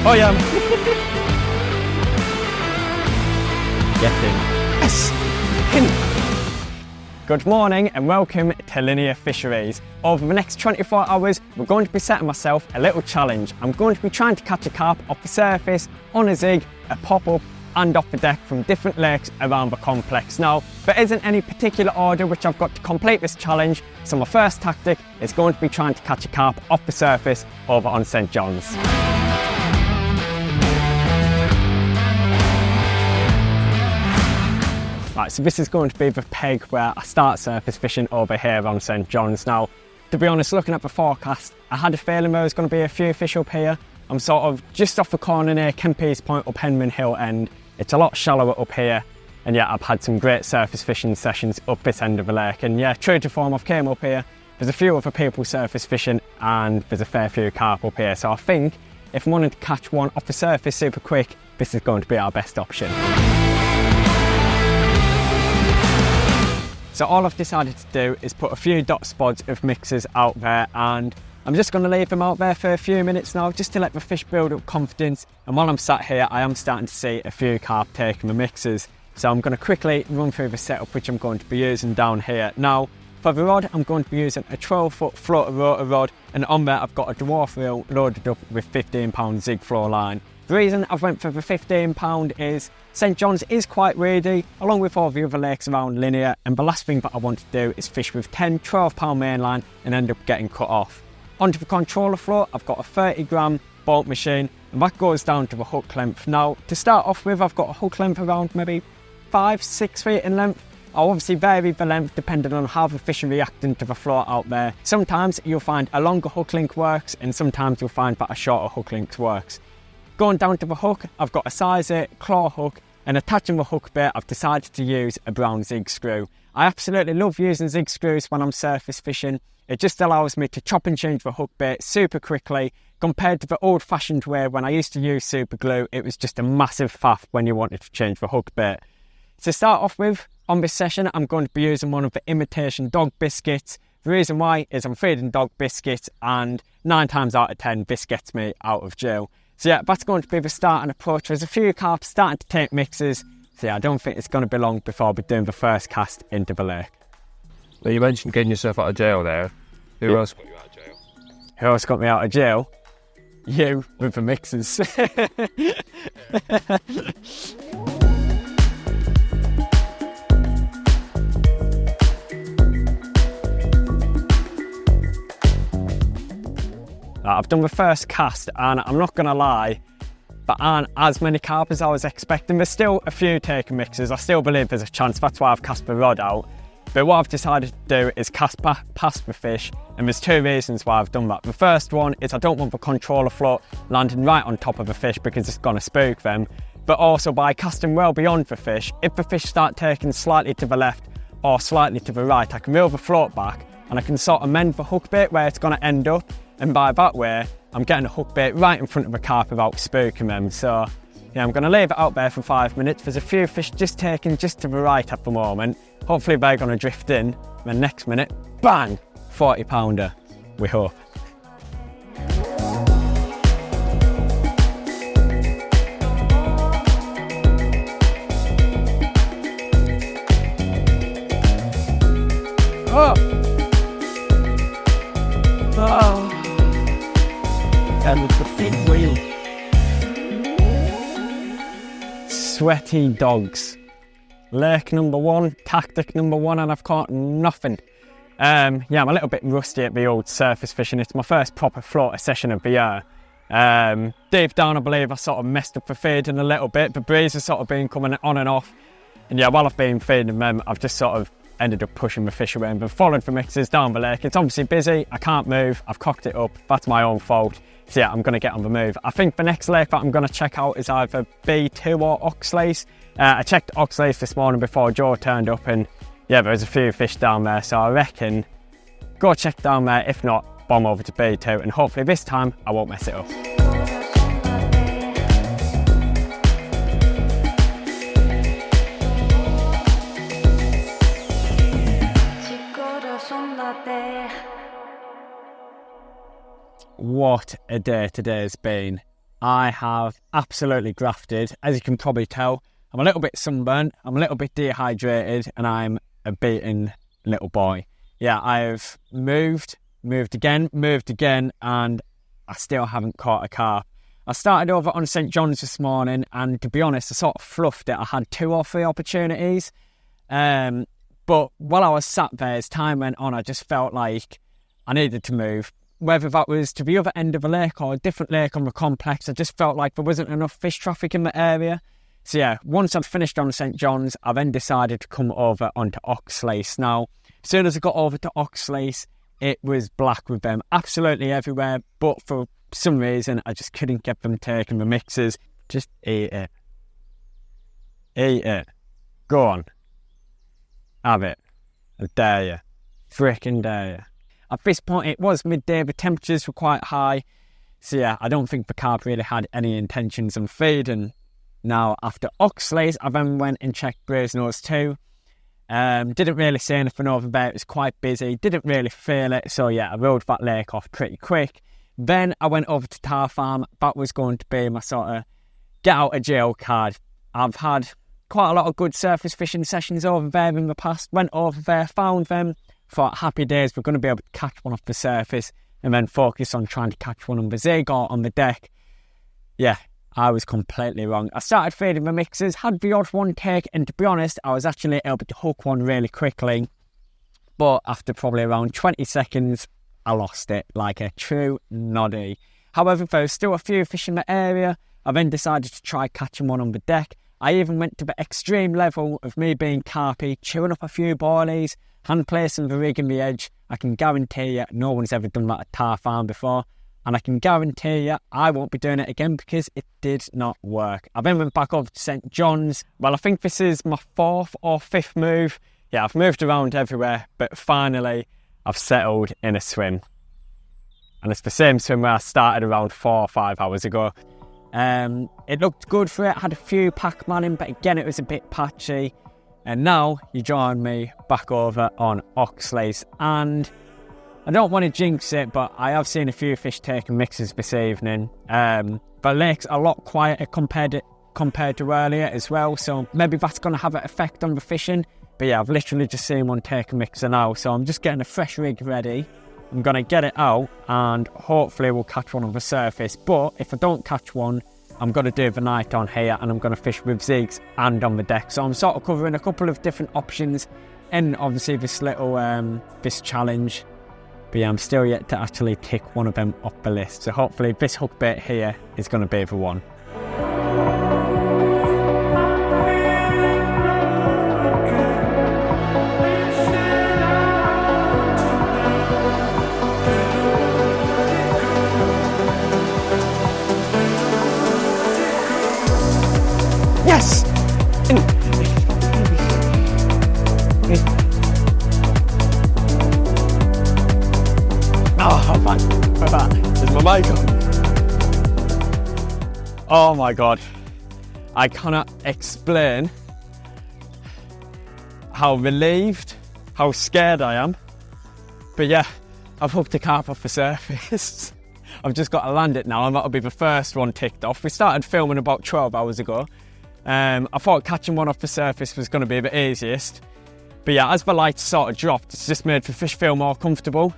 Oh yeah. Get in. Yes. In. Good morning and welcome to Linear Fisheries. Over the next 24 hours, we're going to be setting myself a little challenge. I'm going to be trying to catch a carp off the surface, on a zig, a pop-up, and off the deck from different lakes around the complex. Now, there isn't any particular order which I've got to complete this challenge, so my first tactic is going to be trying to catch a carp off the surface over on St John's. Right, so this is going to be the peg where I start surface fishing over here on St John's. Now, to be honest, looking at the forecast, I had a feeling there was going to be a few fish up here. I'm sort of just off the corner near 𝗃𝗵𝗃𝗵𝗿 Point up Henman Hill end. It's a lot shallower up here, and yeah, I've had some great surface fishing sessions up this end of the lake. And yeah, true to form, I've came up here. There's a few other people surface fishing, and there's a fair few carp up here. So I think if I'm wanting to catch one off the surface super quick, this is going to be our best option. So all I've decided to do is put a few dot spots of mixers out there, and I'm just going to leave them out there for a few minutes now just to let the fish build up confidence. And while I'm sat here, I am starting to see a few carp taking the mixers. So I'm going to quickly run through the setup which I'm going to be using down here. Now, for the rod, I'm going to be using a 12-foot floater rotor rod, and on there I've got a dwarf reel loaded up with 15-pound zig flow line. The reason I've went for the 15-pound is St John's is quite weedy, along with all the other lakes around Linear, and the last thing that I want to do is fish with 10, 12-pound mainline and end up getting cut off. Onto the controller float, I've got a 30-gram bolt machine, and that goes down to the hook length. Now, to start off with, I've got a hook length around maybe 5-6 feet in length. I'll obviously vary the length depending on how the fish are reacting to the float out there. Sometimes you'll find a longer hook length works, and sometimes you'll find that a shorter hook length works. Going down to the hook, I've got a 𝗖𝗔𝗥𝗣𝗍 claw hook, and attaching the hook bait, I've decided to use a brown zig screw. I absolutely love using zig screws when I'm surface fishing. It just allows me to chop and change the hook bait super quickly, compared to the old-fashioned way when I used to use super glue. It was just a massive faff when you wanted to change the hook bait. To start off with, on this session, I'm going to be using one of the imitation dog biscuits. The reason why is I'm feeding dog biscuits, and 9 times out of 10, this gets me out of jail. So yeah, that's going to be the start and approach. There's a few carp starting to take mixers. So yeah, I don't think it's going to be long before we're doing the first cast into the lake. Well, you mentioned getting yourself out of jail there. Who else got you out of jail? Who else got me out of jail? You, with the mixers. I've done the first cast, and I'm not going to lie, there aren't as many carp as I was expecting. There's still a few taking mixers. I still believe there's a chance. That's why I've cast the rod out. But what I've decided to do is cast past the fish, and there's 2 reasons why I've done that. The first one is I don't want the controller float landing right on top of the fish because it's going to spook them. But also by casting well beyond the fish, if the fish start taking slightly to the left or slightly to the right, I can reel the float back and I can sort of mend the hook bait where it's going to end up. And by that way, I'm getting a hook bait right in front of the carp without spooking them. So yeah, I'm going to leave it out there for 5 minutes. There's a few fish just taking just to the right at the moment. Hopefully they're going to drift in. Then next minute, bang, 40-pounder, we hope. Oh! Oh! And it's a big wheel. Sweaty dogs. Lake number 1, tactic number 1, and I've caught nothing. Yeah, I'm a little bit rusty at the old surface fishing. It's my first proper floater session of the year. Deep down, I believe I sort of messed up the feeding a little bit. The breeze has sort of been coming on and off. And yeah, while I've been feeding them, I've just sort of ended up pushing the fish away and been following the mixers down the lake. It's obviously busy, I can't move, I've cocked it up, that's my own fault. So yeah, I'm going to get on the move. I think the next lake that I'm going to check out is either B2 or Oxlease. I checked Oxlease this morning before Joe turned up, and yeah, there's a few fish down there, so I reckon go check down there. If not, bomb over to B2, and hopefully this time I won't mess it up. What a day today's been. I have absolutely grafted. As you can probably tell, I'm a little bit sunburnt, I'm a little bit dehydrated, and I'm a beaten little boy. Yeah, I've moved again, and I still haven't caught a carp. I started over on St John's this morning, and to be honest, I sort of fluffed it. I had 2 or 3 opportunities, but while I was sat there, as time went on, I just felt like I needed to move. Whether that was to the other end of a lake or a different lake on the complex, I just felt like there wasn't enough fish traffic in the area. So yeah, once I'd finished on St John's, I then decided to come over onto Oxlease. Now, as soon as I got over to Oxlease, it was black with them absolutely everywhere, but for some reason, I just couldn't get them taking the mixes. Just eat it. Eat it. Go on. Have it. I dare you. Frickin' dare you. At this point, it was midday, the temperatures were quite high. So yeah, I don't think the carp really had any intentions of feeding. Now, after Oxlease, I then went and checked Brasenose too. Didn't really see anything over there, it was quite busy, didn't really feel it. So yeah, I rode that lake off pretty quick. Then I went over to Tar Farm. That was going to be my sort of get out of jail card. I've had quite a lot of good surface fishing sessions over there in the past. Went over there, found them. Thought happy days, we're going to be able to catch one off the surface and then focus on trying to catch one on the zig or on the deck. Yeah, I was completely wrong. I started feeding the mixers, had the odd one take, and to be honest, I was actually able to hook one really quickly. But after probably around 20 seconds, I lost it like a true noddy. However, there was still a few fish in the area. I then decided to try catching one on the deck. I even went to the extreme level of me being carpy, chewing up a few boilies, hand placing the rig in the edge. I can guarantee you no one's ever done that at Tar Farm before. And I can guarantee you I won't be doing it again because it did not work. I then went back over to St John's. Well, I think this is my 4th or 5th move. Yeah, I've moved around everywhere, but finally I've settled in a swim. And it's the same swim where I started around 4 or 5 hours ago. It looked good for it, had a few packman in, but again it was a bit patchy. And now you join me back over on Oxlease, and I don't want to jinx it, but I have seen a few fish taking mixes this evening. The lake's a lot quieter compared to earlier as well, so maybe that's going to have an effect on the fishing. But yeah, I've literally just seen one take a mixer now, so I'm just getting a fresh rig ready. I'm going to get it out and hopefully we'll catch one on the surface. But if I don't catch one, I'm going to do the night on here and I'm going to fish with zigs and on the deck. So I'm sort of covering a couple of different options in obviously this little this challenge. But yeah, I'm still yet to actually tick one of them off the list. So hopefully this hook bait here is going to be the one. Yes! Oh, man. Is my mic on? Oh my god. I cannot explain how relieved, how scared I am. But yeah, I've hooked a carp off the surface. I've just got to land it now and that'll be the first one ticked off. We started filming about 12 hours ago. I thought catching one off the surface was going to be the easiest. But yeah, as the lights sort of dropped, it's just made the fish feel more comfortable.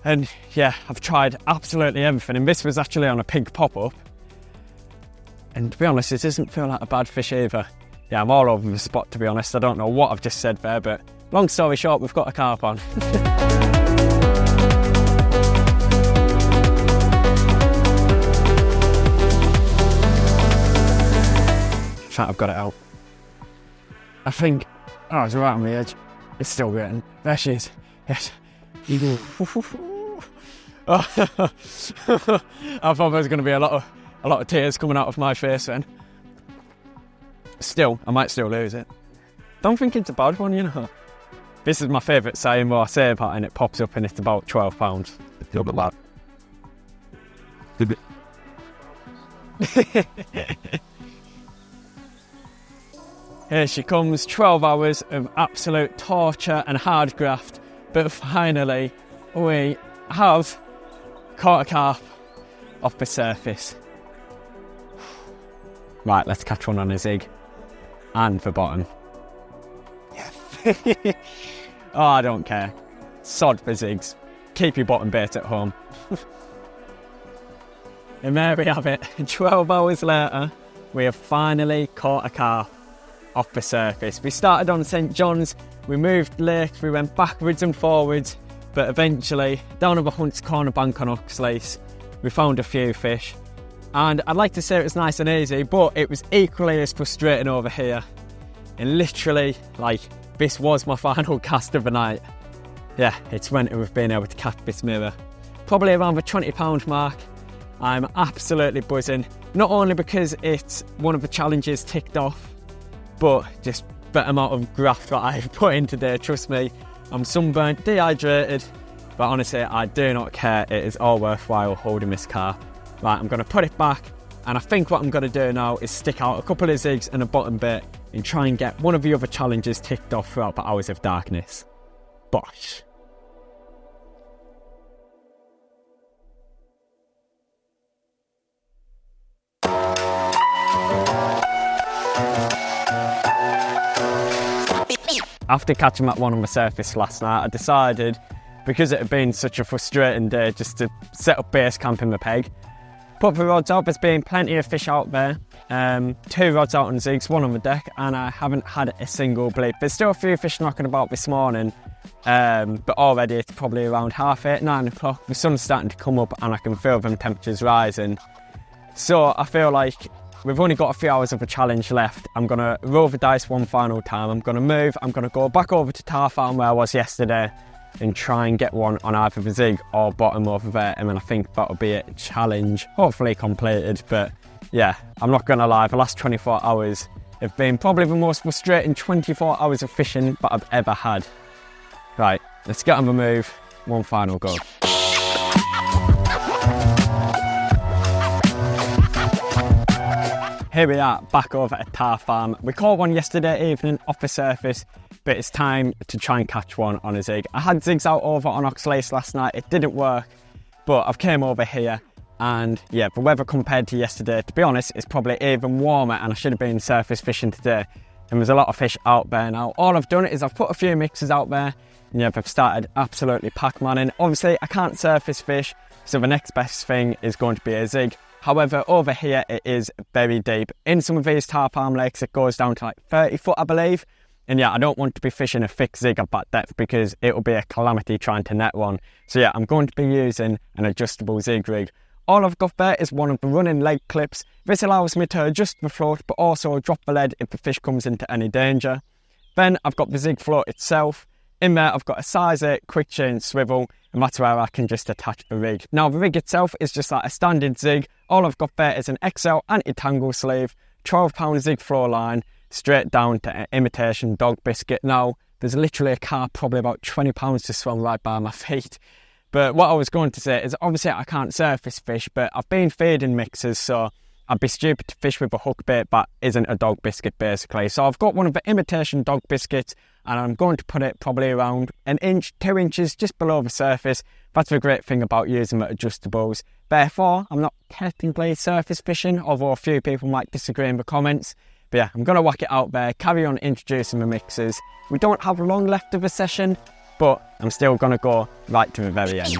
And yeah, I've tried absolutely everything. And this was actually on a pig pop-up. And to be honest, it doesn't feel like a bad fish either. Yeah, I'm all over the spot, to be honest. I don't know what I've just said there, but long story short, we've got a carp on. I've got it out. I think, oh, it's right on the edge. It's still written. There she is. Yes. Oh. I thought there was going to be a lot of tears coming out of my face then. Still, I might still lose it. Don't think it's a bad one, you know. This is my favourite saying where I say about and it pops up and it's about 12 pounds. It's a bit loud. Here she comes, 12 hours of absolute torture and hard graft, but finally we have caught a carp off the surface. Right, let's catch one on a zig and the bottom. Yes. Oh, I don't care. Sod for zigs. Keep your bottom bait at home. And there we have it. 12 hours later, we have finally caught a carp off the surface. We started on St John's, we moved lakes, we went backwards and forwards, but eventually, down at the Hunt's Corner Bank on Oxlease, we found a few fish. And I'd like to say it was nice and easy, but it was equally as frustrating over here. And literally, like, this was my final cast of the night. Yeah, it's meant to have been able to catch this mirror. Probably around the £20 mark. I'm absolutely buzzing, not only because it's one of the challenges ticked off, but just the amount of graft that I've put in today. Trust me, I'm sunburnt, dehydrated, but honestly, I do not care. It is all worthwhile holding this carp. Right, I'm going to put it back, and I think what I'm going to do now is stick out a couple of zigs and a bottom bait and try and get one of the other challenges ticked off throughout the hours of darkness. Bosh. After catching that one on the surface last night, I decided, because it had been such a frustrating day, just to set up base camp in the peg. Put the rods out, there's been plenty of fish out there. 2 rods out on zigs, 1 on the deck, and I haven't had a single bleep. There's still a few fish knocking about this morning, but already it's probably around 8:30, 9 o'clock. The sun's starting to come up and I can feel them temperatures rising. So I feel like we've only got a few hours of a challenge left. I'm going to roll the dice one final time. I'm going to move. I'm going to go back over to Tar Farm where I was yesterday and try and get one on either the zig or bottom over there. And then I think that'll be a challenge, hopefully completed. But yeah, I'm not going to lie, the last 24 hours have been probably the most frustrating 24 hours of fishing that I've ever had. Right, let's get on the move. One final go. Here we are, back over at Tar Farm. We caught one yesterday evening off the surface, but it's time to try and catch one on a zig. I had zigs out over on Oxlease last night, it didn't work, but I've came over here and yeah, the weather compared to yesterday, to be honest, it's probably even warmer and I should have been surface fishing today. And there's a lot of fish out there now. All I've done is I've put a few mixes out there and yeah, they've started absolutely pack-manning. Obviously, I can't surface fish, so the next best thing is going to be a zig. However, over here it is very deep. In some of these Tar Farm lakes it goes down to like 30 foot, I believe. And yeah, I don't want to be fishing a thick zig at that depth because it'll be a calamity trying to net one. So yeah, I'm going to be using an adjustable zig rig. All I've got there is one of the running leg clips. This allows me to adjust the float but also drop the lead if the fish comes into any danger. Then I've got the zig float itself. In there I've got a size 8 quick chain swivel, and that's where I can just attach the rig. Now the rig itself is just like a standard zig. All I've got there is an XL anti-tangle sleeve, 12-pound zig flow line, straight down to an imitation dog biscuit. Now there's literally a carp probably about 20 pounds to swim right by my feet. But what I was going to say is obviously I can't surface fish, but I've been feeding mixers, so I'd be stupid to fish with a hook bait that isn't a dog biscuit basically. So I've got one of the imitation dog biscuits and I'm going to put it probably around 1 inch, 2 inches just below the surface. That's the great thing about using the adjustables. Therefore, I'm not technically surface fishing, although a few people might disagree in the comments. But yeah, I'm going to whack it out there, carry on introducing the mixers. We don't have long left of a session, but I'm still going to go right to the very end.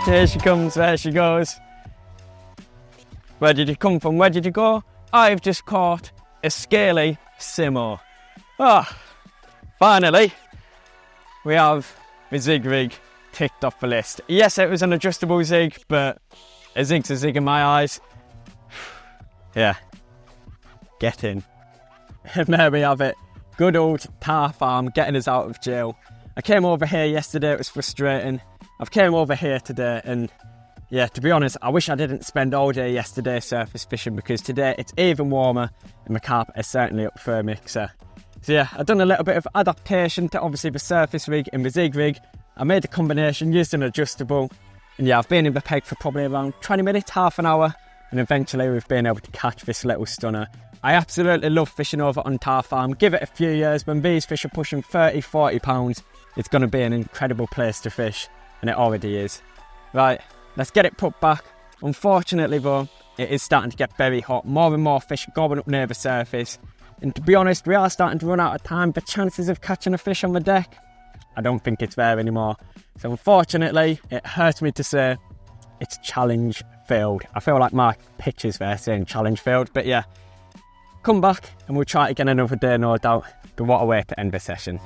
Here she comes, there she goes. Where did you come from? Where did you go? I've just caught a scaly simmo. Ah, finally, we have the zig rig ticked off the list. Yes, it was an adjustable zig, but a zig's a zig in my eyes. Yeah, get in. And there we have it. Good old Tar Farm getting us out of jail. I came over here yesterday, it was frustrating. I've came over here today and yeah, to be honest, I wish I didn't spend all day yesterday surface fishing because today it's even warmer and my carp are certainly up for a mixer. So yeah, I've done a little bit of adaptation to obviously the surface rig and the zig rig. I made a combination, used an adjustable, and yeah, I've been in the peg for probably around 20 minutes, half an hour, and eventually we've been able to catch this little stunner. I absolutely love fishing over on Tar Farm. Give it a few years, when these fish are pushing 30, 40 pounds, it's going to be an incredible place to fish, and it already is. Right, let's get it put back. Unfortunately though, it is starting to get very hot. More and more fish are going up near the surface. And to be honest, we are starting to run out of time. The chances of catching a fish on the deck, I don't think it's there anymore. So unfortunately, it hurts me to say, it's challenge failed. I feel like my picture's there saying challenge failed, but yeah. Come back and we'll try it again another day, no doubt. But what a way to end the session.